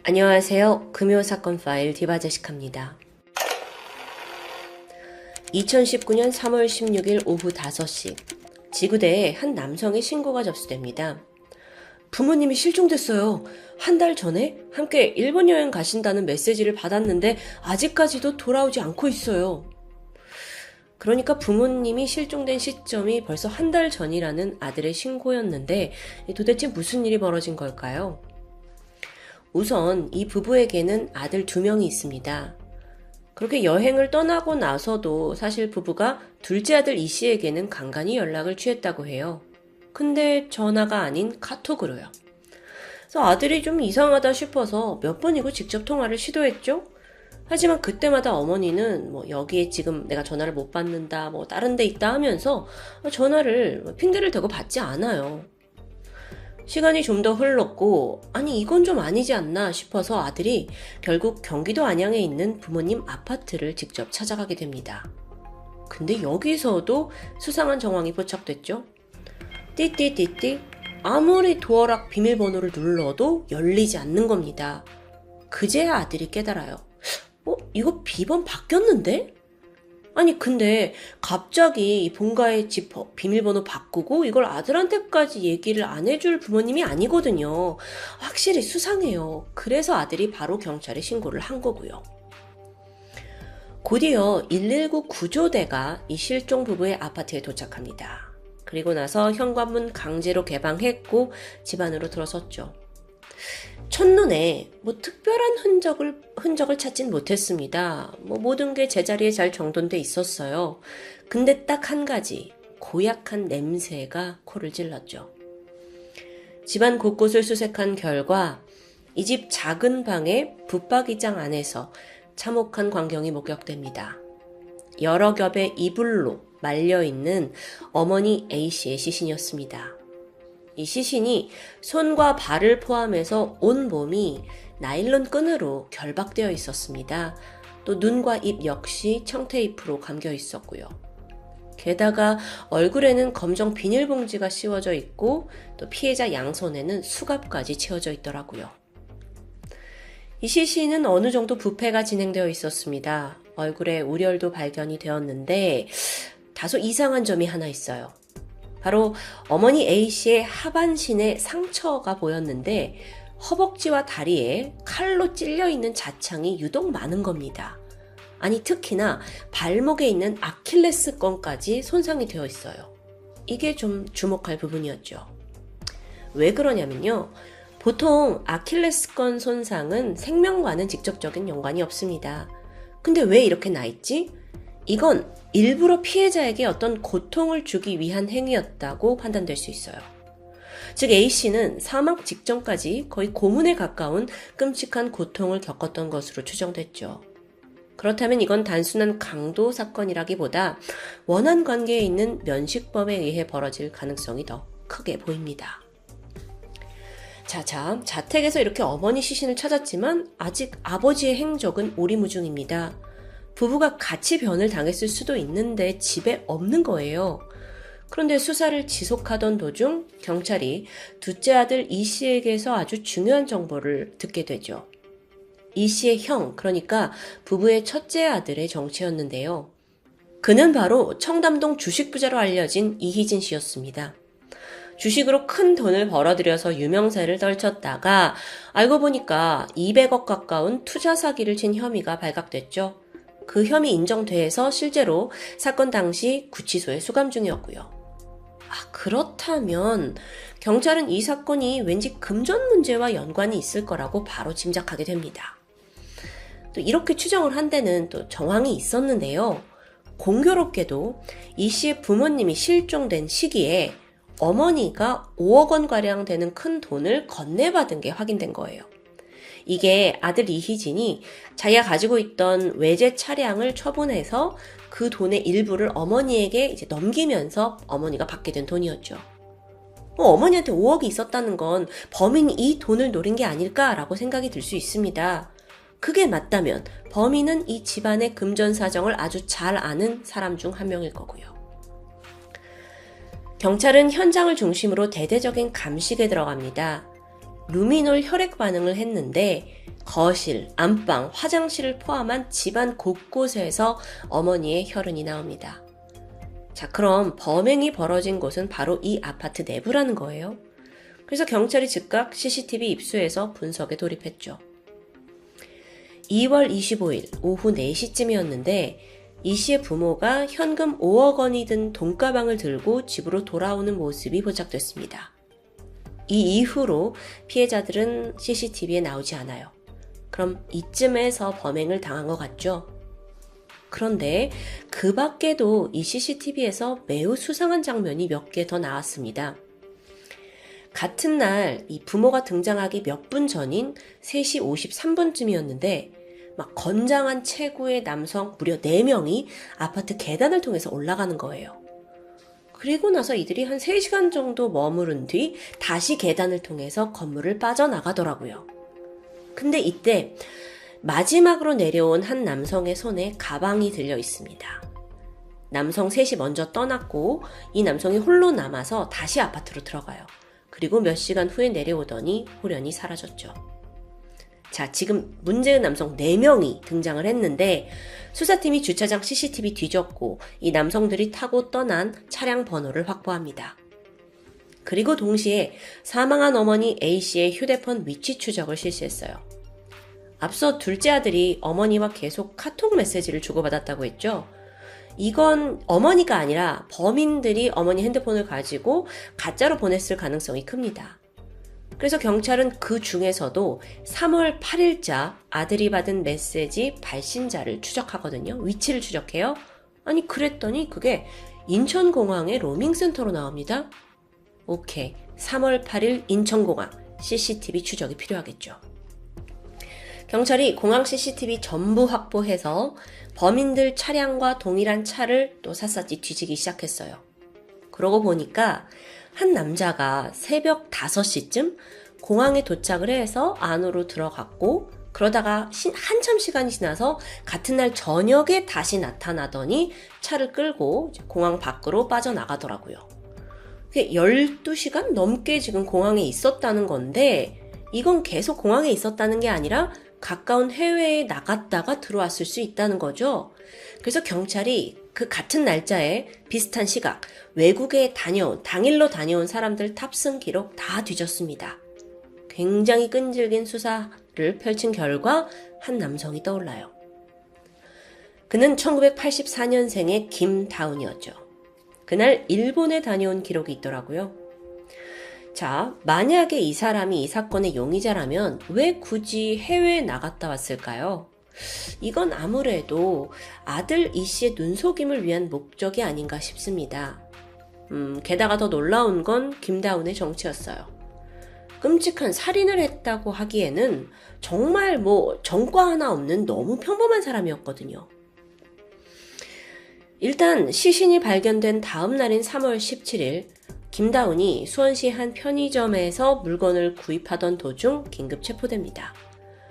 안녕하세요. 금요사건 파일 디바제시카입니다. 2019년 3월 16일 오후 5시 지구대에 한 남성의 신고가 접수됩니다. 부모님이 실종됐어요. 한 달 전에 함께 일본 여행 가신다는 메시지를 받았는데 아직까지도 돌아오지 않고 있어요. 그러니까 부모님이 실종된 시점이 벌써 한 달 전이라는 아들의 신고였는데 도대체 무슨 일이 벌어진 걸까요? 우선 이 부부에게는 아들 2명이 있습니다. 그렇게 여행을 떠나고 나서도 사실 부부가 둘째 아들 이 씨에게는 간간히 연락을 취했다고 해요. 근데 전화가 아닌 카톡으로요. 그래서 아들이 좀 이상하다 싶어서 몇 번이고 직접 통화를 시도했죠. 하지만 그때마다 어머니는 여기에 지금 내가 전화를 못 받는다, 다른 데 있다 하면서 전화를 핑계를 대고 받지 않아요. 시간이 좀 더 흘렀고 아니 이건 좀 아니지 않나 싶어서 아들이 결국 경기도 안양에 있는 부모님 아파트를 직접 찾아가게 됩니다. 근데 여기서도 수상한 정황이 포착됐죠. 띠띠띠띠 아무리 도어락 비밀번호를 눌러도 열리지 않는 겁니다. 그제야 아들이 깨달아요. 이거 비번 바뀌었는데? 아니 근데 갑자기 본가의 집 비밀번호 바꾸고 이걸 아들한테까지 얘기를 안 해줄 부모님이 아니거든요. 확실히 수상해요. 그래서 아들이 바로 경찰에 신고를 한 거고요. 곧이어 119 구조대가 이 실종 부부의 아파트에 도착합니다. 그리고 나서 현관문 강제로 개방했고 집 안으로 들어섰죠. 첫눈에 특별한 흔적을 찾진 못했습니다. 모든 게 제자리에 잘 정돈돼 있었어요. 근데 딱 한 가지, 고약한 냄새가 코를 찔렀죠. 집안 곳곳을 수색한 결과 이 집 작은 방의 붙박이장 안에서 참혹한 광경이 목격됩니다. 여러 겹의 이불로 말려있는 어머니 A씨의 시신이었습니다. 이 시신이 손과 발을 포함해서 온 몸이 나일론 끈으로 결박되어 있었습니다. 또 눈과 입 역시 청테이프로 감겨 있었고요. 게다가 얼굴에는 검정 비닐봉지가 씌워져 있고 또 피해자 양손에는 수갑까지 채워져 있더라고요. 이 시신은 어느 정도 부패가 진행되어 있었습니다. 얼굴에 우열도 발견이 되었는데 다소 이상한 점이 하나 있어요. 바로 어머니 A씨의 하반신에 상처가 보였는데 허벅지와 다리에 칼로 찔려있는 자창이 유독 많은 겁니다. 아니 특히나 발목에 있는 아킬레스건까지 손상이 되어 있어요. 이게 좀 주목할 부분이었죠. 왜 그러냐면요. 보통 아킬레스건 손상은 생명과는 직접적인 연관이 없습니다. 근데 왜 이렇게 나 있지? 이건 일부러 피해자에게 어떤 고통을 주기 위한 행위였다고 판단될 수 있어요. 즉 A씨는 사망 직전까지 거의 고문에 가까운 끔찍한 고통을 겪었던 것으로 추정됐죠. 그렇다면 이건 단순한 강도 사건이라기보다 원한 관계에 있는 면식범에 의해 벌어질 가능성이 더 크게 보입니다. 자택에서 이렇게 어머니 시신을 찾았지만 아직 아버지의 행적은 오리무중입니다. 부부가 같이 변을 당했을 수도 있는데 집에 없는 거예요. 그런데 수사를 지속하던 도중 경찰이 둘째 아들 이 씨에게서 아주 중요한 정보를 듣게 되죠. 이 씨의 형, 그러니까 부부의 첫째 아들의 정체였는데요. 그는 바로 청담동 주식부자로 알려진 이희진 씨였습니다. 주식으로 큰 돈을 벌어들여서 유명세를 떨쳤다가 알고 보니까 200억 가까운 투자 사기를 친 혐의가 발각됐죠. 그 혐의 인정돼서 실제로 사건 당시 구치소에 수감 중이었고요. 그렇다면 경찰은 이 사건이 왠지 금전 문제와 연관이 있을 거라고 바로 짐작하게 됩니다. 또 이렇게 추정을 한 데는 또 정황이 있었는데요. 공교롭게도 이 씨의 부모님이 실종된 시기에 어머니가 5억 원가량 되는 큰 돈을 건네받은 게 확인된 거예요. 이게 아들 이희진이 자기가 가지고 있던 외제 차량을 처분해서 그 돈의 일부를 어머니에게 이제 넘기면서 어머니가 받게 된 돈이었죠. 어머니한테 5억이 있었다는 건 범인이 이 돈을 노린 게 아닐까라고 생각이 들 수 있습니다. 그게 맞다면 범인은 이 집안의 금전 사정을 아주 잘 아는 사람 중 한 명일 거고요. 경찰은 현장을 중심으로 대대적인 감식에 들어갑니다. 루미놀 혈액 반응을 했는데 거실, 안방, 화장실을 포함한 집안 곳곳에서 어머니의 혈흔이 나옵니다. 자, 그럼 범행이 벌어진 곳은 바로 이 아파트 내부라는 거예요. 그래서 경찰이 즉각 CCTV 입수해서 분석에 돌입했죠. 2월 25일 오후 4시쯤이었는데 이 씨의 부모가 현금 5억 원이 든 돈가방을 들고 집으로 돌아오는 모습이 포착됐습니다. 이 이후로 피해자들은 CCTV에 나오지 않아요. 그럼 이쯤에서 범행을 당한 것 같죠? 그런데 그 밖에도 이 CCTV에서 매우 수상한 장면이 몇 개 더 나왔습니다. 같은 날 이 부모가 등장하기 몇 분 전인 3시 53분쯤이었는데 막 건장한 체구의 남성 무려 4명이 아파트 계단을 통해서 올라가는 거예요. 그리고 나서 이들이 한 3시간 정도 머무른 뒤 다시 계단을 통해서 건물을 빠져나가더라고요. 근데 이때 마지막으로 내려온 한 남성의 손에 가방이 들려 있습니다. 남성 셋이 먼저 떠났고 이 남성이 홀로 남아서 다시 아파트로 들어가요. 그리고 몇 시간 후에 내려오더니 홀연히 사라졌죠. 자, 지금 문제의 남성 4명이 등장을 했는데 수사팀이 주차장 CCTV 뒤졌고 이 남성들이 타고 떠난 차량 번호를 확보합니다. 그리고 동시에 사망한 어머니 A씨의 휴대폰 위치 추적을 실시했어요. 앞서 둘째 아들이 어머니와 계속 카톡 메시지를 주고받았다고 했죠. 이건 어머니가 아니라 범인들이 어머니 핸드폰을 가지고 가짜로 보냈을 가능성이 큽니다. 그래서 경찰은 그 중에서도 3월 8일자 아들이 받은 메시지 발신자를 추적하거든요. 위치를 추적해요. 아니 그랬더니 그게 인천공항의 로밍센터로 나옵니다. 오케이, 3월 8일 인천공항 CCTV 추적이 필요하겠죠. 경찰이 공항 CCTV 전부 확보해서 범인들 차량과 동일한 차를 또 샅샅이 뒤지기 시작했어요. 그러고 보니까 한 남자가 새벽 5시쯤 공항에 도착을 해서 안으로 들어갔고 그러다가 한참 시간이 지나서 같은 날 저녁에 다시 나타나더니 차를 끌고 공항 밖으로 빠져나가더라고요. 그게 12시간 넘게 지금 공항에 있었다는 건데 이건 계속 공항에 있었다는 게 아니라 가까운 해외에 나갔다가 들어왔을 수 있다는 거죠. 그래서 경찰이 그 같은 날짜에 비슷한 시각, 외국에 당일로 다녀온 사람들 탑승 기록 다 뒤졌습니다. 굉장히 끈질긴 수사를 펼친 결과 한 남성이 떠올라요. 그는 1984년생의 김다운이었죠. 그날 일본에 다녀온 기록이 있더라고요. 자, 만약에 이 사람이 이 사건의 용의자라면 왜 굳이 해외에 나갔다 왔을까요? 이건 아무래도 아들 이 씨의 눈속임을 위한 목적이 아닌가 싶습니다. 게다가 더 놀라운 건 김다운의 정체였어요. 끔찍한 살인을 했다고 하기에는 정말 전과 하나 없는 너무 평범한 사람이었거든요. 일단 시신이 발견된 다음 날인 3월 17일 김다운이 수원시 한 편의점에서 물건을 구입하던 도중 긴급 체포됩니다.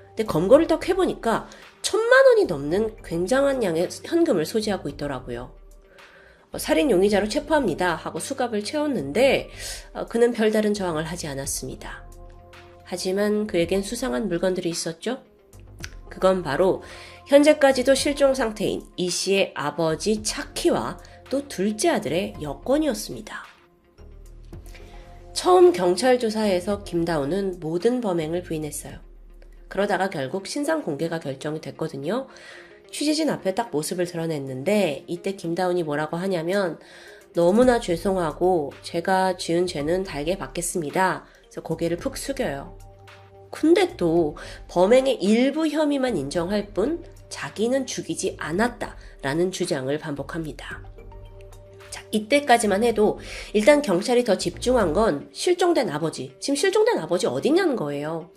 근데 검거를 딱 해보니까 1,000만 원이 넘는 굉장한 양의 현금을 소지하고 있더라고요. 살인 용의자로 체포합니다 하고 수갑을 채웠는데 그는 별다른 저항을 하지 않았습니다. 하지만 그에겐 수상한 물건들이 있었죠. 그건 바로 현재까지도 실종 상태인 이 씨의 아버지 차키와 또 둘째 아들의 여권이었습니다. 처음 경찰 조사에서 김다운은 모든 범행을 부인했어요. 그러다가 결국 신상 공개가 결정이 됐거든요. 취재진 앞에 딱 모습을 드러냈는데 이때 김다운이 뭐라고 하냐면 너무나 죄송하고 제가 지은 죄는 달게 받겠습니다. 그래서 고개를 푹 숙여요. 근데 또 범행의 일부 혐의만 인정할 뿐 자기는 죽이지 않았다라는 주장을 반복합니다. 자, 이때까지만 해도 일단 경찰이 더 집중한 건 실종된 아버지, 지금 실종된 아버지 어딨냐는 거예요.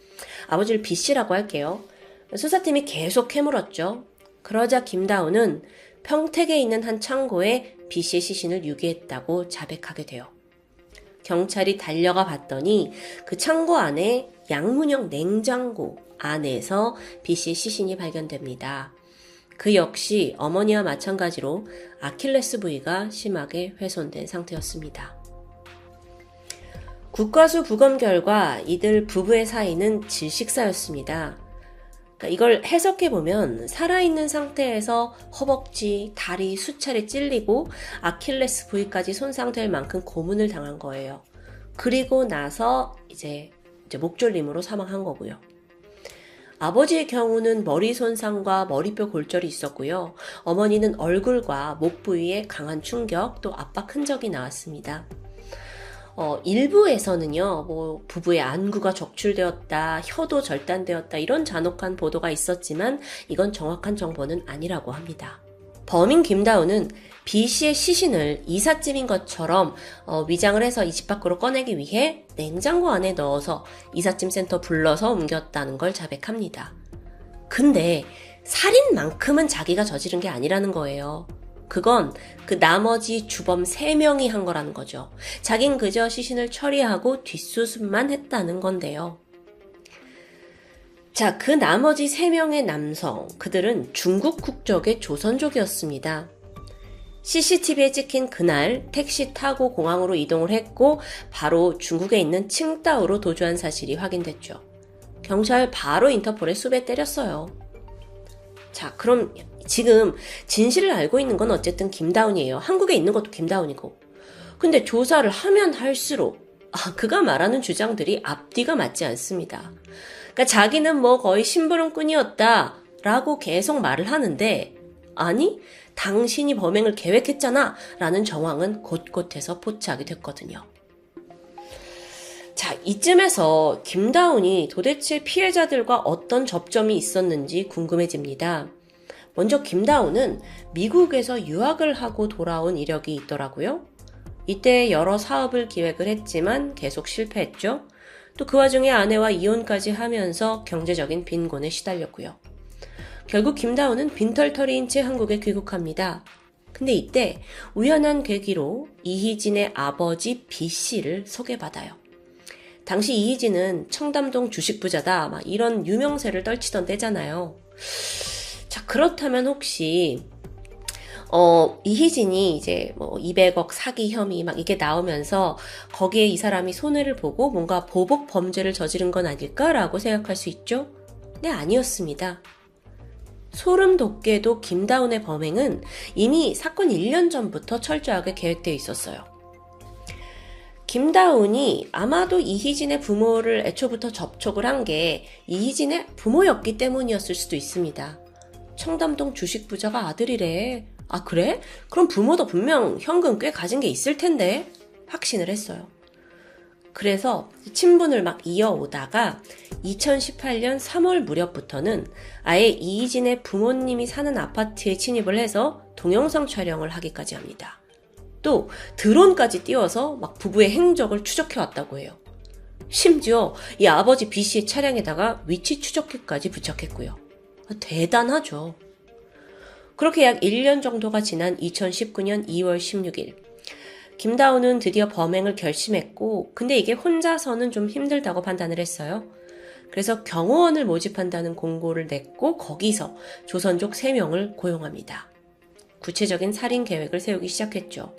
아버지를 B씨라고 할게요. 수사팀이 계속 캐물었죠. 그러자 김다운은 평택에 있는 한 창고에 B씨의 시신을 유기했다고 자백하게 돼요. 경찰이 달려가 봤더니 그 창고 안에 양문형 냉장고 안에서 B씨의 시신이 발견됩니다. 그 역시 어머니와 마찬가지로 아킬레스 부위가 심하게 훼손된 상태였습니다. 국과수 부검 결과 이들 부부의 사이는 질식사였습니다. 그러니까 이걸 해석해보면 살아있는 상태에서 허벅지, 다리 수차례 찔리고 아킬레스 부위까지 손상될 만큼 고문을 당한 거예요. 그리고 나서 이제 목졸림으로 사망한 거고요. 아버지의 경우는 머리 손상과 머리뼈 골절이 있었고요. 어머니는 얼굴과 목 부위에 강한 충격 또 압박 흔적이 나왔습니다. 일부에서는요, 부부의 안구가 적출되었다, 혀도 절단되었다, 이런 잔혹한 보도가 있었지만 이건 정확한 정보는 아니라고 합니다. 범인 김다우는 B 씨의 시신을 이삿짐인 것처럼 위장을 해서 이 집 밖으로 꺼내기 위해 냉장고 안에 넣어서 이삿짐 센터 불러서 옮겼다는 걸 자백합니다. 근데 살인만큼은 자기가 저지른 게 아니라는 거예요. 그건 그 나머지 주범 3명이 한 거라는 거죠. 자긴 그저 시신을 처리하고 뒷수습만 했다는 건데요. 자, 그 나머지 3명의 남성, 그들은 중국 국적의 조선족이었습니다. CCTV에 찍힌 그날 택시 타고 공항으로 이동을 했고 바로 중국에 있는 칭다오로 도주한 사실이 확인됐죠. 경찰 바로 인터폴에 수배 때렸어요. 자, 그럼 지금 진실을 알고 있는 건 어쨌든 김다운이에요. 한국에 있는 것도 김다운이고. 근데 조사를 하면 할수록 그가 말하는 주장들이 앞뒤가 맞지 않습니다. 그러니까 자기는 거의 심부름꾼이었다 라고 계속 말을 하는데 아니, 당신이 범행을 계획했잖아 라는 정황은 곳곳에서 포착이 됐거든요. 자, 이쯤에서 김다운이 도대체 피해자들과 어떤 접점이 있었는지 궁금해집니다. 먼저 김다운은 미국에서 유학을 하고 돌아온 이력이 있더라고요. 이때 여러 사업을 기획을 했지만 계속 실패했죠. 또 그 와중에 아내와 이혼까지 하면서 경제적인 빈곤에 시달렸고요. 결국 김다운은 빈털터리인 채 한국에 귀국합니다. 근데 이때 우연한 계기로 이희진의 아버지 B 씨를 소개받아요. 당시 이희진은 청담동 주식부자다 이런 유명세를 떨치던 때잖아요. 자, 그렇다면 혹시 이희진이 이제 200억 사기 혐의 이게 나오면서 거기에 이 사람이 손해를 보고 뭔가 보복 범죄를 저지른 건 아닐까라고 생각할 수 있죠? 네, 아니었습니다. 소름 돋게도 김다운의 범행은 이미 사건 1년 전부터 철저하게 계획되어 있었어요. 김다운이 아마도 이희진의 부모를 애초부터 접촉을 한 게 이희진의 부모였기 때문이었을 수도 있습니다. 청담동 주식부자가 아들이래. 아, 그래? 그럼 부모도 분명 현금 꽤 가진 게 있을 텐데 확신을 했어요. 그래서 친분을 이어오다가 2018년 3월 무렵부터는 아예 이희진의 부모님이 사는 아파트에 침입을 해서 동영상 촬영을 하기까지 합니다. 또 드론까지 띄워서 부부의 행적을 추적해 왔다고 해요. 심지어 이 아버지 B 씨의 차량에다가 위치 추적기까지 부착했고요. 대단하죠. 그렇게 약 1년 정도가 지난 2019년 2월 16일 김다운은 드디어 범행을 결심했고 근데 이게 혼자서는 좀 힘들다고 판단을 했어요. 그래서 경호원을 모집한다는 공고를 냈고 거기서 조선족 3명을 고용합니다. 구체적인 살인 계획을 세우기 시작했죠.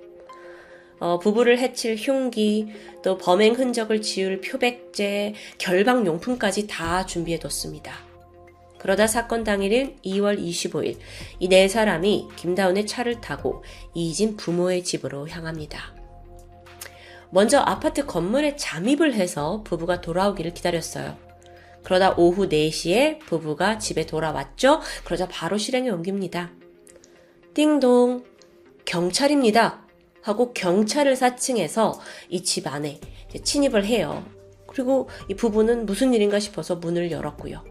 부부를 해칠 흉기, 또 범행 흔적을 지울 표백제, 결방용품까지 다 준비해뒀습니다. 그러다 사건 당일인 2월 25일 이 4사람이 김다운의 차를 타고 이희진 부모의 집으로 향합니다. 먼저 아파트 건물에 잠입을 해서 부부가 돌아오기를 기다렸어요. 그러다 오후 4시에 부부가 집에 돌아왔죠. 그러자 바로 실행에 옮깁니다. 띵동, 경찰입니다 하고 경찰을 사칭해서 이 집 안에 침입을 해요. 그리고 이 부부는 무슨 일인가 싶어서 문을 열었고요.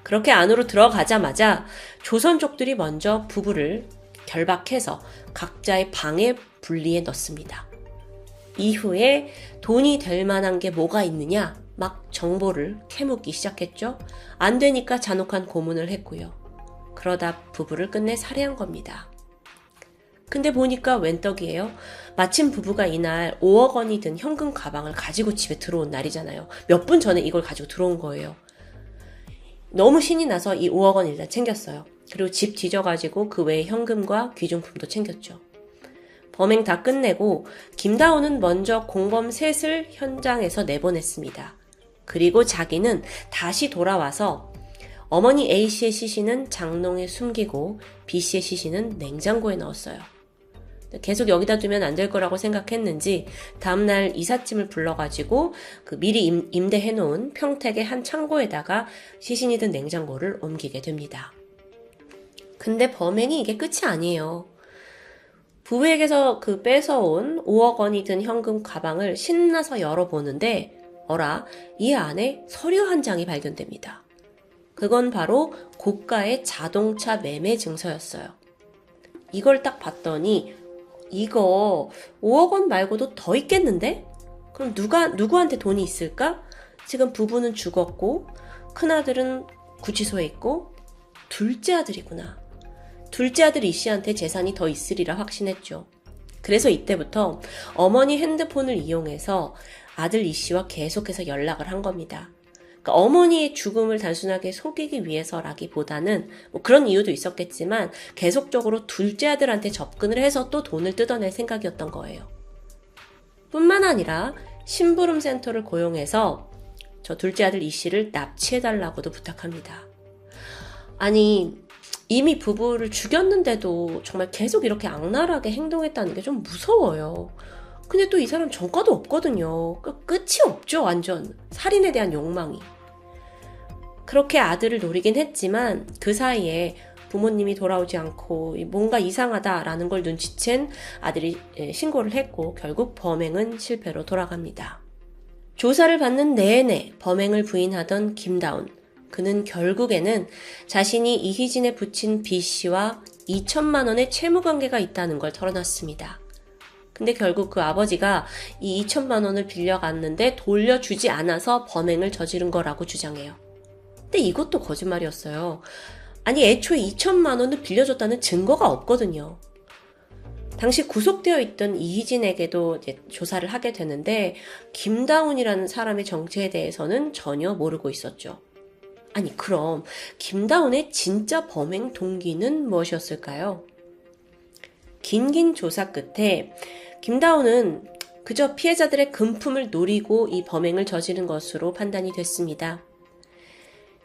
그렇게 안으로 들어가자마자 조선족들이 먼저 부부를 결박해서 각자의 방에 분리해 넣습니다. 이후에 돈이 될 만한 게 뭐가 있느냐 정보를 캐묻기 시작했죠. 안 되니까 잔혹한 고문을 했고요. 그러다 부부를 끝내 살해한 겁니다. 근데 보니까 웬 떡이에요? 마침 부부가 이날 5억 원이 든 현금 가방을 가지고 집에 들어온 날이잖아요. 몇 분 전에 이걸 가지고 들어온 거예요. 너무 신이 나서 이 5억 원 일단 챙겼어요. 그리고 집 뒤져가지고 그 외에 현금과 귀중품도 챙겼죠. 범행 다 끝내고 김다운은 먼저 공범 셋을 현장에서 내보냈습니다. 그리고 자기는 다시 돌아와서 어머니 A씨의 시신은 장롱에 숨기고 B씨의 시신은 냉장고에 넣었어요. 계속 여기다 두면 안 될 거라고 생각했는지 다음날 이삿짐을 불러가지고 그 미리 임대해놓은 평택의 한 창고에다가 시신이 든 냉장고를 옮기게 됩니다. 근데 범행이 이게 끝이 아니에요. 부부에게서 그 뺏어온 5억 원이 든 현금 가방을 신나서 열어보는데 어라, 이 안에 서류 한 장이 발견됩니다. 그건 바로 고가의 자동차 매매 증서였어요. 이걸 딱 봤더니 이거 5억 원 말고도 더 있겠는데? 그럼 누구한테 돈이 있을까? 지금 부부는 죽었고 큰아들은 구치소에 있고 둘째 아들이구나. 둘째 아들 이씨한테 재산이 더 있으리라 확신했죠. 그래서 이때부터 어머니 핸드폰을 이용해서 아들 이씨와 계속해서 연락을 한 겁니다. 그러니까 어머니의 죽음을 단순하게 속이기 위해서라기보다는 뭐 그런 이유도 있었겠지만 계속적으로 둘째 아들한테 접근을 해서 또 돈을 뜯어낼 생각이었던 거예요. 뿐만 아니라 심부름 센터를 고용해서 저 둘째 아들 이씨를 납치해달라고도 부탁합니다. 아니, 이미 부부를 죽였는데도 정말 계속 이렇게 악랄하게 행동했다는 게 좀 무서워요. 근데 또 이 사람 전과도 없거든요. 끝이 없죠, 완전. 살인에 대한 욕망이. 그렇게 아들을 노리긴 했지만 그 사이에 부모님이 돌아오지 않고 뭔가 이상하다라는 걸 눈치챈 아들이 신고를 했고 결국 범행은 실패로 돌아갑니다. 조사를 받는 내내 범행을 부인하던 김다운. 그는 결국에는 자신이 이희진에 붙인 B씨와 2천만 원의 채무관계가 있다는 걸 털어놨습니다. 근데 결국 그 아버지가 이 2천만 원을 빌려갔는데 돌려주지 않아서 범행을 저지른 거라고 주장해요. 근데 이것도 거짓말이었어요. 아니 애초에 2천만 원을 빌려줬다는 증거가 없거든요. 당시 구속되어 있던 이희진에게도 이제 조사를 하게 되는데 김다운이라는 사람의 정체에 대해서는 전혀 모르고 있었죠. 아니 그럼 김다운의 진짜 범행 동기는 무엇이었을까요? 긴 조사 끝에 김다운은 그저 피해자들의 금품을 노리고 이 범행을 저지른 것으로 판단이 됐습니다.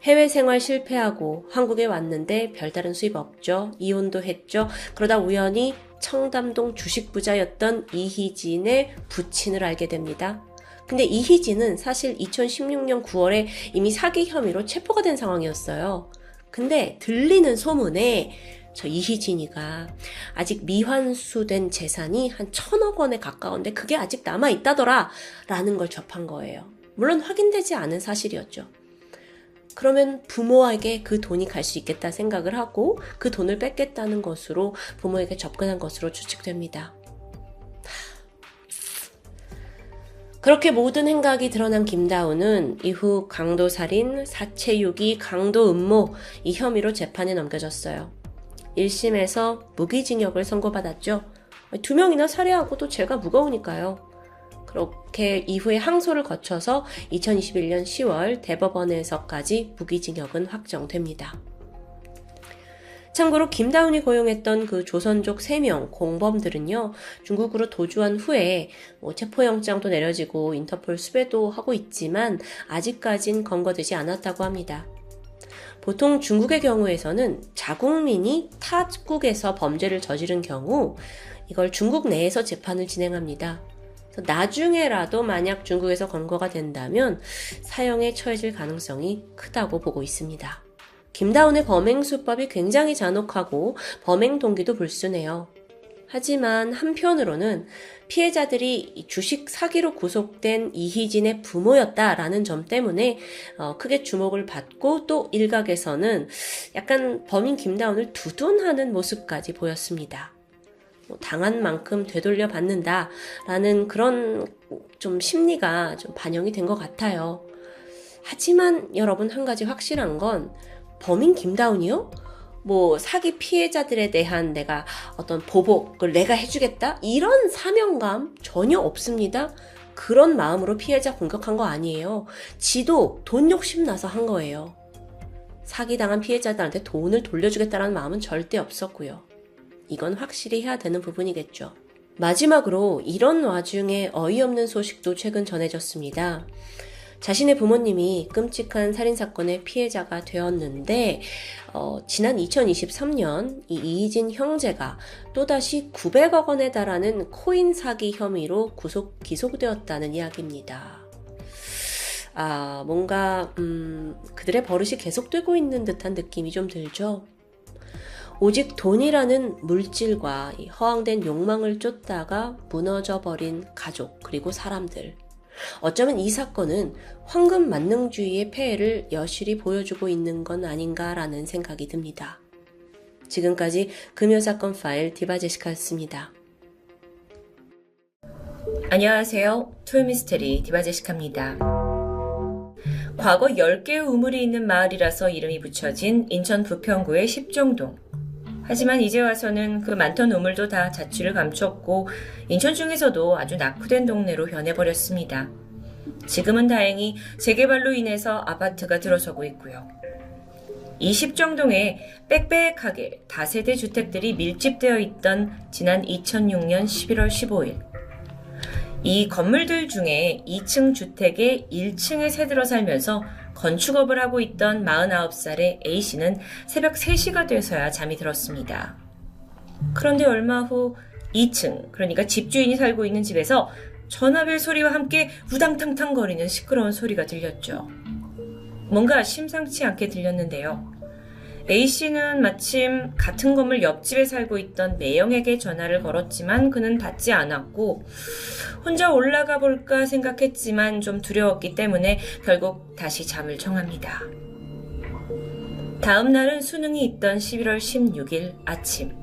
해외 생활 실패하고 한국에 왔는데 별다른 수입 없죠. 이혼도 했죠. 그러다 우연히 청담동 주식부자였던 이희진의 부친을 알게 됩니다. 근데 이희진은 사실 2016년 9월에 이미 사기 혐의로 체포가 된 상황이었어요. 근데 들리는 소문에 저 이희진이가 아직 미환수된 재산이 한 1,000억 원에 가까운데 그게 아직 남아있다더라 라는 걸 접한 거예요. 물론 확인되지 않은 사실이었죠. 그러면 부모에게 그 돈이 갈 수 있겠다 생각을 하고 그 돈을 뺏겠다는 것으로 부모에게 접근한 것으로 추측됩니다. 그렇게 모든 행각이 드러난 김다운은 이후 강도살인, 사체유기, 강도음모 이 혐의로 재판에 넘겨졌어요. 1심에서 무기징역을 선고받았죠. 2명이나 살해하고 또 죄가 무거우니까요. 그렇게 이후에 항소를 거쳐서 2021년 10월 대법원에서까지 무기징역은 확정됩니다. 참고로 김다운이 고용했던 그 조선족 3명 공범들은요, 중국으로 도주한 후에 체포영장도 내려지고 인터폴 수배도 하고 있지만 아직까진 검거되지 않았다고 합니다. 보통 중국의 경우에서는 자국민이 타국에서 범죄를 저지른 경우 이걸 중국 내에서 재판을 진행합니다. 나중에라도 만약 중국에서 검거가 된다면 사형에 처해질 가능성이 크다고 보고 있습니다. 김다운의 범행 수법이 굉장히 잔혹하고 범행 동기도 불순해요. 하지만 한편으로는 피해자들이 주식 사기로 구속된 이희진의 부모였다라는 점 때문에 크게 주목을 받고 또 일각에서는 약간 범인 김다운을 두둔하는 모습까지 보였습니다. 당한 만큼 되돌려 받는다라는 그런 좀 심리가 좀 반영이 된 것 같아요. 하지만 여러분 한 가지 확실한 건 범인 김다운이요? 사기 피해자들에 대한 내가 어떤 보복을 내가 해주겠다? 이런 사명감 전혀 없습니다. 그런 마음으로 피해자 공격한 거 아니에요. 지도 돈 욕심 나서 한 거예요. 사기당한 피해자들한테 돈을 돌려주겠다는 마음은 절대 없었고요. 이건 확실히 해야 되는 부분이겠죠. 마지막으로 이런 와중에 어이없는 소식도 최근 전해졌습니다. 자신의 부모님이 끔찍한 살인사건의 피해자가 되었는데 지난 2023년 이 이희진 형제가 또다시 900억 원에 달하는 코인 사기 혐의로 기소되었다는 이야기입니다. 뭔가 그들의 버릇이 계속되고 있는 듯한 느낌이 좀 들죠. 오직 돈이라는 물질과 이 허황된 욕망을 쫓다가 무너져버린 가족 그리고 사람들. 어쩌면 이 사건은 황금 만능주의의 폐해를 여실히 보여주고 있는 건 아닌가라는 생각이 듭니다. 지금까지 금요사건 파일 디바제시카였습니다. 안녕하세요. 토요미스테리 디바제시카입니다. 과거 10개의 우물이 있는 마을이라서 이름이 붙여진 인천 부평구의 십정동. 하지만 이제 와서는 그 많던 우물도 다 자취를 감췄고 인천 중에서도 아주 낙후된 동네로 변해버렸습니다. 지금은 다행히 재개발로 인해서 아파트가 들어서고 있고요. 이 십정동에 빽빽하게 다세대 주택들이 밀집되어 있던 지난 2006년 11월 15일. 이 건물들 중에 2층 주택에 1층에 새들어 살면서 건축업을 하고 있던 49살의 A씨는 새벽 3시가 돼서야 잠이 들었습니다. 그런데 얼마 후 2층, 그러니까 집주인이 살고 있는 집에서 전화벨 소리와 함께 우당탕탕 거리는 시끄러운 소리가 들렸죠. 뭔가 심상치 않게 들렸는데요. A씨는 마침 같은 건물 옆집에 살고 있던 매형에게 전화를 걸었지만 그는 받지 않았고 혼자 올라가 볼까 생각했지만 좀 두려웠기 때문에 결국 다시 잠을 청합니다. 다음 날은 수능이 있던 11월 16일 아침.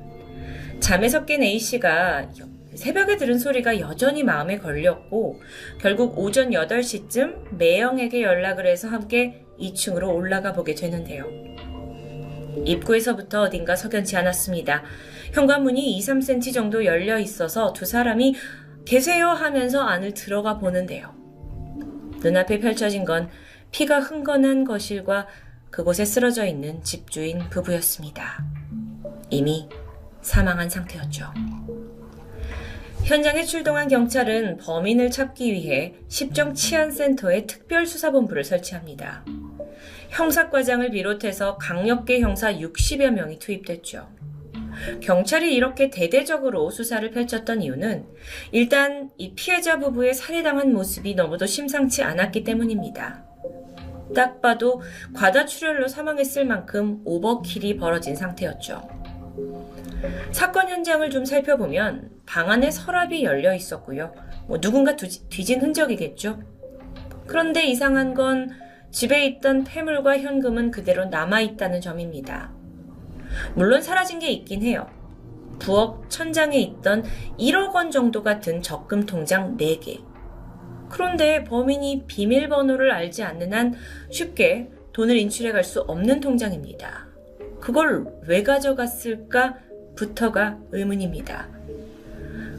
잠에서 깬 A씨가 새벽에 들은 소리가 여전히 마음에 걸렸고 결국 오전 8시쯤 매형에게 연락을 해서 함께 2층으로 올라가 보게 되는데요. 입구에서부터 어딘가 석연치 않았습니다. 현관문이 2-3cm 정도 열려 있어서 두 사람이 계세요 하면서 안을 들어가 보는데요. 눈앞에 펼쳐진 건 피가 흥건한 거실과 그곳에 쓰러져 있는 집주인 부부였습니다. 이미 사망한 상태였죠. 현장에 출동한 경찰은 범인을 찾기 위해 십정치안센터에 특별수사본부를 설치합니다. 형사과장을 비롯해서 강력계 형사 60여 명이 투입됐죠. 경찰이 이렇게 대대적으로 수사를 펼쳤던 이유는 일단 이 피해자 부부의 살해당한 모습이 너무도 심상치 않았기 때문입니다. 딱 봐도 과다출혈로 사망했을 만큼 오버킬이 벌어진 상태였죠. 사건 현장을 좀 살펴보면 방 안에 서랍이 열려 있었고요. 누군가 뒤진 흔적이겠죠. 그런데 이상한 건 집에 있던 폐물과 현금은 그대로 남아있다는 점입니다. 물론 사라진 게 있긴 해요. 부엌 천장에 있던 1억 원 정도가 든 적금 통장 4개. 그런데 범인이 비밀번호를 알지 않는 한 쉽게 돈을 인출해 갈 수 없는 통장입니다. 그걸 왜 가져갔을까부터가 의문입니다.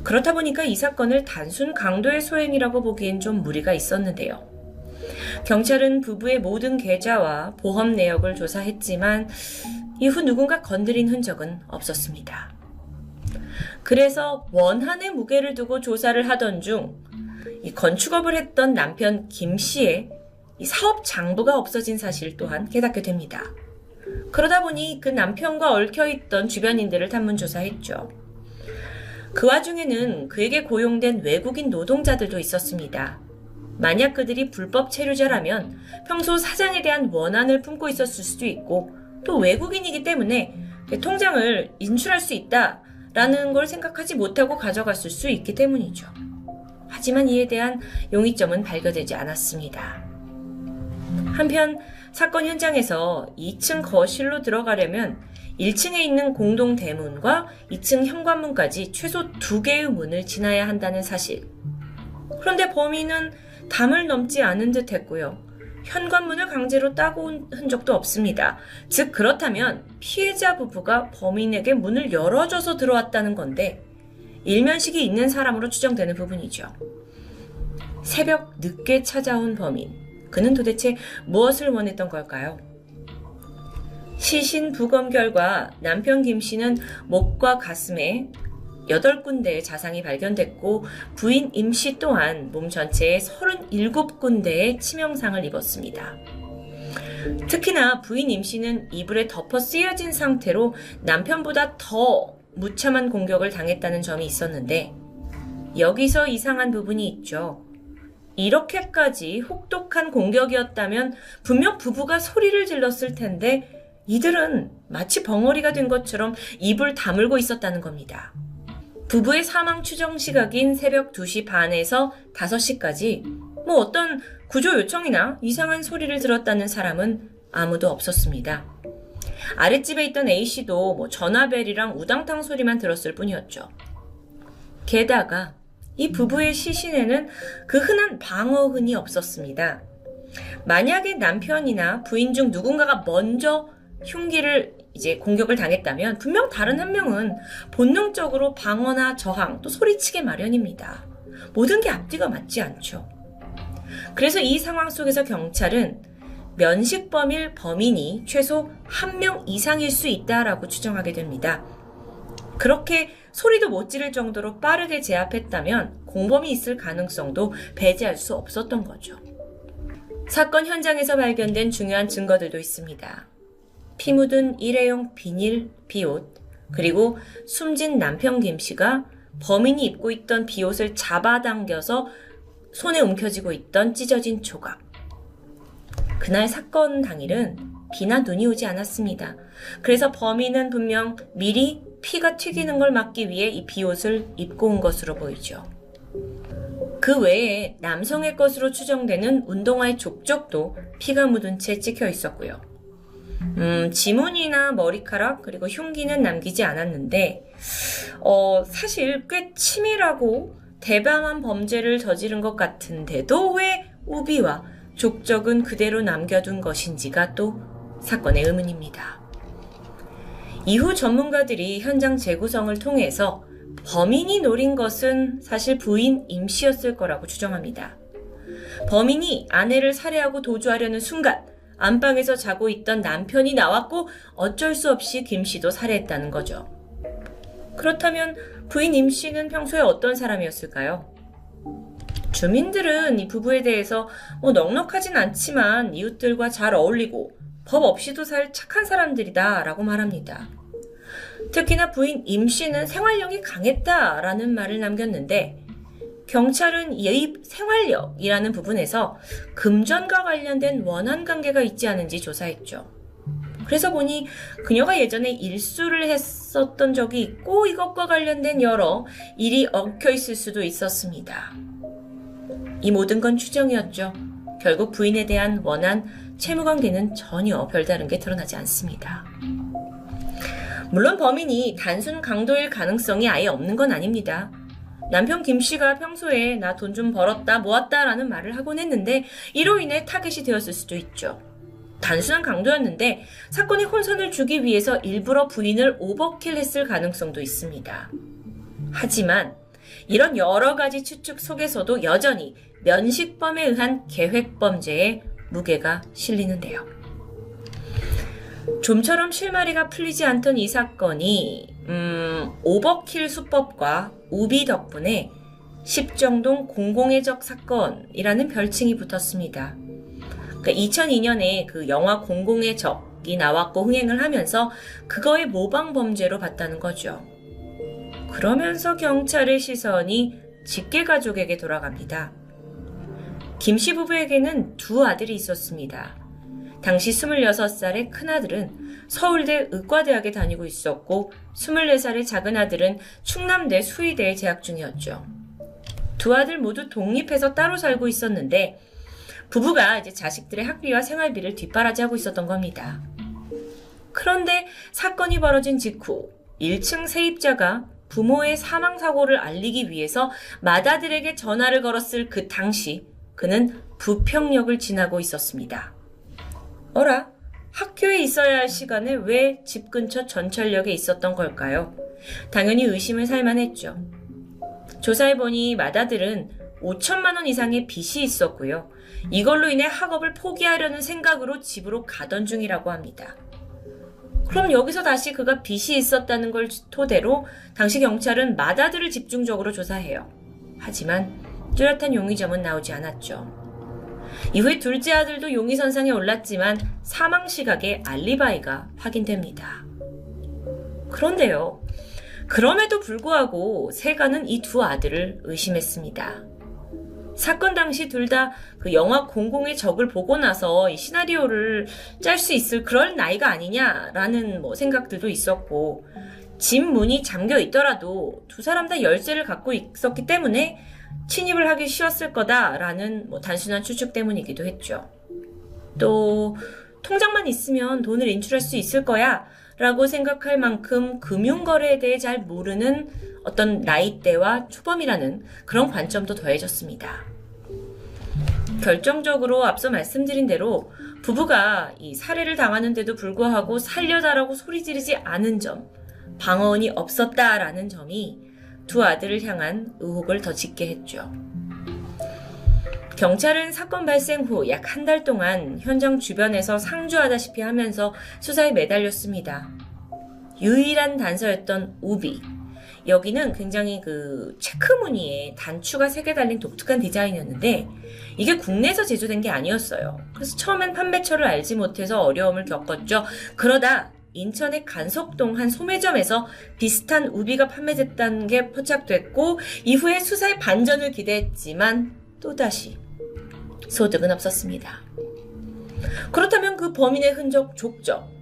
그렇다 보니까 이 사건을 단순 강도의 소행이라고 보기엔 좀 무리가 있었는데요. 경찰은 부부의 모든 계좌와 보험 내역을 조사했지만 이후 누군가 건드린 흔적은 없었습니다. 그래서 원한의 무게를 두고 조사를 하던 중 이 건축업을 했던 남편 김 씨의 이 사업 장부가 없어진 사실 또한 깨닫게 됩니다. 그러다 보니 그 남편과 얽혀있던 주변인들을 탐문 조사했죠. 그 와중에는 그에게 고용된 외국인 노동자들도 있었습니다. 만약 그들이 불법 체류자라면 평소 사장에 대한 원한을 품고 있었을 수도 있고 또 외국인이기 때문에 통장을 인출할 수 있다라는 걸 생각하지 못하고 가져갔을 수 있기 때문이죠. 하지만 이에 대한 용의점은 발견되지 않았습니다. 한편 사건 현장에서 2층 거실로 들어가려면 1층에 있는 공동 대문과 2층 현관문까지 최소 2개의 문을 지나야 한다는 사실. 그런데 범인은 담을 넘지 않은 듯 했고요. 현관문을 강제로 따고 온 흔적도 없습니다. 즉 그렇다면 피해자 부부가 범인에게 문을 열어줘서 들어왔다는 건데 일면식이 있는 사람으로 추정되는 부분이죠. 새벽 늦게 찾아온 범인. 그는 도대체 무엇을 원했던 걸까요? 시신 부검 결과 남편 김 씨는 목과 가슴에 8군데의 자상이 발견됐고 부인 임씨 또한 몸 전체에 37군데의 치명상을 입었습니다. 특히나 부인 임씨는 이불에 덮어 쓰여진 상태로 남편보다 더 무참한 공격을 당했다는 점이 있었는데 여기서 이상한 부분이 있죠. 이렇게까지 혹독한 공격이었다면 분명 부부가 소리를 질렀을 텐데 이들은 마치 벙어리가 된 것처럼 입을 다물고 있었다는 겁니다. 부부의 사망 추정 시각인 새벽 2시 반에서 5시까지 어떤 구조 요청이나 이상한 소리를 들었다는 사람은 아무도 없었습니다. 아랫집에 있던 A씨도 전화벨이랑 우당탕 소리만 들었을 뿐이었죠. 게다가 이 부부의 시신에는 그 흔한 방어흔이 없었습니다. 만약에 남편이나 부인 중 누군가가 먼저 흉기를 공격을 당했다면 분명 다른 한 명은 본능적으로 방어나 저항 또 소리치게 마련입니다. 모든 게 앞뒤가 맞지 않죠. 그래서 이 상황 속에서 경찰은 면식범일 범인이 최소 1명 이상일 수 있다라고 추정하게 됩니다. 그렇게 소리도 못 지를 정도로 빠르게 제압했다면 공범이 있을 가능성도 배제할 수 없었던 거죠. 사건 현장에서 발견된 중요한 증거들도 있습니다. 피 묻은 일회용 비닐 비옷, 그리고 숨진 남편 김씨가 범인이 입고 있던 비옷을 잡아당겨서 손에 움켜쥐고 있던 찢어진 조각. 그날 사건 당일은 비나 눈이 오지 않았습니다. 그래서 범인은 분명 미리 피가 튀기는 걸 막기 위해 이 비옷을 입고 온 것으로 보이죠. 그 외에 남성의 것으로 추정되는 운동화의 족적도 피가 묻은 채 찍혀 있었고요. 지문이나 머리카락 그리고 흉기는 남기지 않았는데 사실 꽤 치밀하고 대담한 범죄를 저지른 것 같은데도 왜 우비와 족적은 그대로 남겨둔 것인지가 또 사건의 의문입니다. 이후 전문가들이 현장 재구성을 통해서 범인이 노린 것은 사실 부인 임씨였을 거라고 추정합니다. 범인이 아내를 살해하고 도주하려는 순간 안방에서 자고 있던 남편이 나왔고 어쩔 수 없이 김씨도 살해했다는 거죠. 그렇다면 부인 임씨는 평소에 어떤 사람이었을까요? 주민들은 이 부부에 대해서 넉넉하진 않지만 이웃들과 잘 어울리고 법 없이도 살 착한 사람들이다 라고 말합니다. 특히나 부인 임씨는 생활력이 강했다라는 말을 남겼는데 경찰은 이 생활력이라는 부분에서 금전과 관련된 원한 관계가 있지 않은지 조사했죠. 그래서 보니 그녀가 예전에 일수를 했었던 적이 있고 이것과 관련된 여러 일이 얽혀 있을 수도 있었습니다. 이 모든 건 추정이었죠. 결국 부인에 대한 원한 채무관계는 전혀 별다른 게 드러나지 않습니다. 물론 범인이 단순 강도일 가능성이 아예 없는 건 아닙니다. 남편 김씨가 평소에 나 돈 좀 벌었다 모았다라는 말을 하곤 했는데 이로 인해 타겟이 되었을 수도 있죠. 단순한 강도였는데 사건에 혼선을 주기 위해서 일부러 부인을 오버킬했을 가능성도 있습니다. 하지만 이런 여러 가지 추측 속에서도 여전히 면식범에 의한 계획범죄에 무게가 실리는데요. 좀처럼 실마리가 풀리지 않던 이 사건이 오버킬 수법과 우비 덕분에 십정동 공공의 적 사건이라는 별칭이 붙었습니다. 그러니까 2002년에 그 영화 공공의 적이 나왔고 흥행을 하면서 그거의 모방 범죄로 봤다는 거죠. 그러면서 경찰의 시선이 직계 가족에게 돌아갑니다. 김씨 부부에게는 두 아들이 있었습니다. 당시 26살의 큰아들은 서울대 의과대학에 다니고 있었고 24살의 작은아들은 충남대 수의대에 재학 중이었죠. 두 아들 모두 독립해서 따로 살고 있었는데 부부가 자식들의 학비와 생활비를 뒷바라지하고 있었던 겁니다. 그런데 사건이 벌어진 직후 1층 세입자가 부모의 사망사고를 알리기 위해서 맏아들에게 전화를 걸었을 그 당시 그는 부평역을 지나고 있었습니다. 어라? 학교에 있어야 할 시간에 왜 집 근처 전철역에 있었던 걸까요? 당연히 의심을 살만했죠. 조사해보니 맏아들은 5천만 원 이상의 빚이 있었고요. 이걸로 인해 학업을 포기하려는 생각으로 집으로 가던 중이라고 합니다. 그럼 여기서 다시 그가 빚이 있었다는 걸 토대로 당시 경찰은 맏아들을 집중적으로 조사해요. 하지만 뚜렷한 용의점은 나오지 않았죠. 이후에 둘째 아들도 용의선상에 올랐지만 사망 시각에 알리바이가 확인됩니다. 그런데요. 그럼에도 불구하고 세간은 이 두 아들을 의심했습니다. 사건 당시 둘 다 그 영화 00의 적을 보고 나서 이 시나리오를 짤 수 있을 그럴 나이가 아니냐라는 생각들도 있었고, 집 문이 잠겨 있더라도 두 사람 다 열쇠를 갖고 있었기 때문에 침입을 하기 쉬웠을 거다라는 단순한 추측 때문이기도 했죠. 또 통장만 있으면 돈을 인출할 수 있을 거야 라고 생각할 만큼 금융거래에 대해 잘 모르는 어떤 나이대와 초범이라는 그런 관점도 더해졌습니다. 결정적으로 앞서 말씀드린 대로 부부가 이 살해를 당하는데도 불구하고 살려달라고 소리 지르지 않은 점, 방어원이 없었다라는 점이 두 아들을 향한 의혹을 더 짙게 했죠. 경찰은 사건 발생 후 약 한 달 동안 현장 주변에서 상주하다시피 하면서 수사에 매달렸습니다. 유일한 단서였던 우비. 여기는 굉장히 그 체크 무늬에 단추가 3개 달린 독특한 디자인이었는데 이게 국내에서 제조된 게 아니었어요. 그래서 처음엔 판매처를 알지 못해서 어려움을 겪었죠. 그러다 인천의 간석동 한 소매점에서 비슷한 우비가 판매됐다는 게 포착됐고 이후에 수사의 반전을 기대했지만 또다시 소득은 없었습니다. 그렇다면 그 범인의 흔적 족적.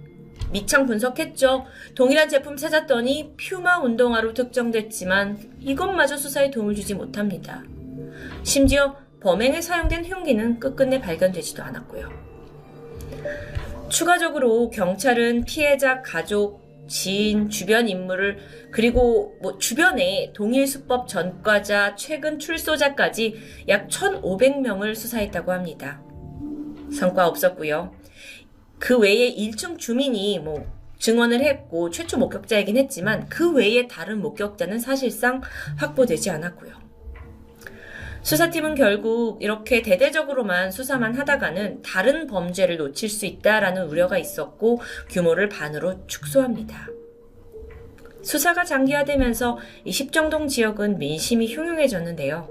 밑창 분석했죠. 동일한 제품 찾았더니 퓨마 운동화로 특정됐지만 이것마저 수사에 도움을 주지 못합니다. 심지어 범행에 사용된 흉기는 끝끝내 발견되지도 않았고요. 추가적으로 경찰은 피해자 가족, 지인, 주변 인물을 그리고 주변에 동일 수법 전과자, 최근 출소자까지 약 1,500명을 수사했다고 합니다. 성과 없었고요. 그 외에 1층 주민이 증언을 했고 최초 목격자이긴 했지만 그 외에 다른 목격자는 사실상 확보되지 않았고요. 수사팀은 결국 이렇게 대대적으로만 수사만 하다가는 다른 범죄를 놓칠 수 있다라는 우려가 있었고 규모를 반으로 축소합니다. 수사가 장기화되면서 이 십정동 지역은 민심이 흉흉해졌는데요.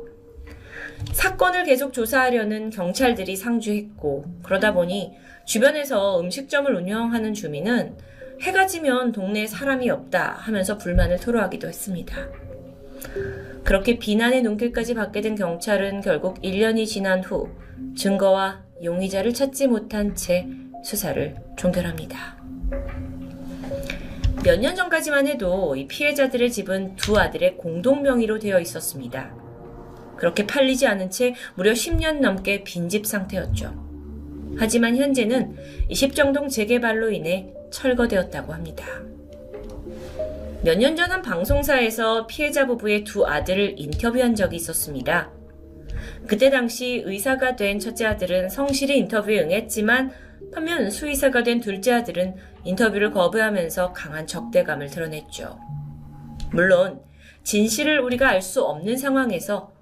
사건을 계속 조사하려는 경찰들이 상주했고 그러다 보니 주변에서 음식점을 운영하는 주민은 해가 지면 동네에 사람이 없다 하면서 불만을 토로하기도 했습니다. 그렇게 비난의 눈길까지 받게 된 경찰은 결국 1년이 지난 후 증거와 용의자를 찾지 못한 채 수사를 종결합니다. 몇 년 전까지만 해도 이 피해자들의 집은 두 아들의 공동 명의로 되어 있었습니다. 그렇게 팔리지 않은 채 무려 10년 넘게 빈집 상태였죠. 하지만 현재는 이 십정동 재개발로 인해 철거되었다고 합니다. 몇 년 전 한 방송사에서 피해자 부부의 두 아들을 인터뷰한 적이 있었습니다. 그때 당시 의사가 된 첫째 아들은 성실히 인터뷰에 응했지만 반면 수의사가 된 둘째 아들은 인터뷰를 거부하면서 강한 적대감을 드러냈죠. 물론 진실을 우리가 알 수 없는 상황에서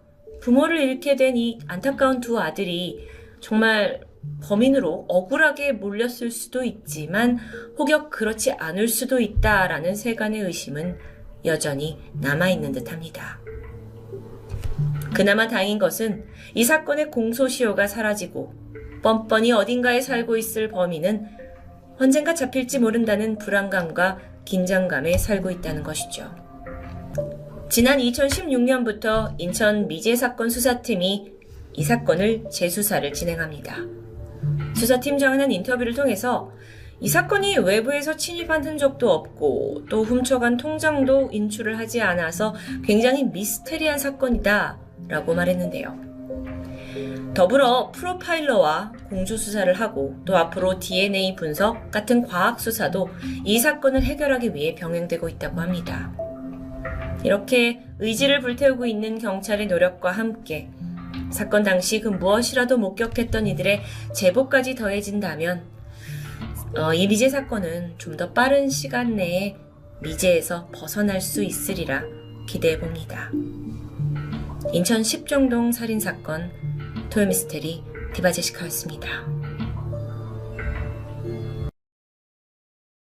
부모를 잃게 된 이 안타까운 두 아들이 정말 범인으로 억울하게 몰렸을 수도 있지만 혹여 그렇지 않을 수도 있다라는 세간의 의심은 여전히 남아있는 듯합니다. 그나마 다행인 것은 이 사건의 공소시효가 사라지고 뻔뻔히 어딘가에 살고 있을 범인은 언젠가 잡힐지 모른다는 불안감과 긴장감에 살고 있다는 것이죠. 지난 2016년부터 인천 미제 사건 수사팀이 이 사건을 재수사를 진행합니다. 수사팀장은 한 인터뷰를 통해서 이 사건이 외부에서 침입한 흔적도 없고 또 훔쳐간 통장도 인출을 하지 않아서 굉장히 미스테리한 사건이다 라고 말했는데요. 더불어 프로파일러와 공조수사를 하고 또 앞으로 DNA 분석 같은 과학수사도 이 사건을 해결하기 위해 병행되고 있다고 합니다. 이렇게 의지를 불태우고 있는 경찰의 노력과 함께 사건 당시 그 무엇이라도 목격했던 이들의 제보까지 더해진다면 이 미제 사건은 좀 더 빠른 시간 내에 미제에서 벗어날 수 있으리라 기대해봅니다. 인천 십정동 살인사건 토요미스테리 디바제시카였습니다.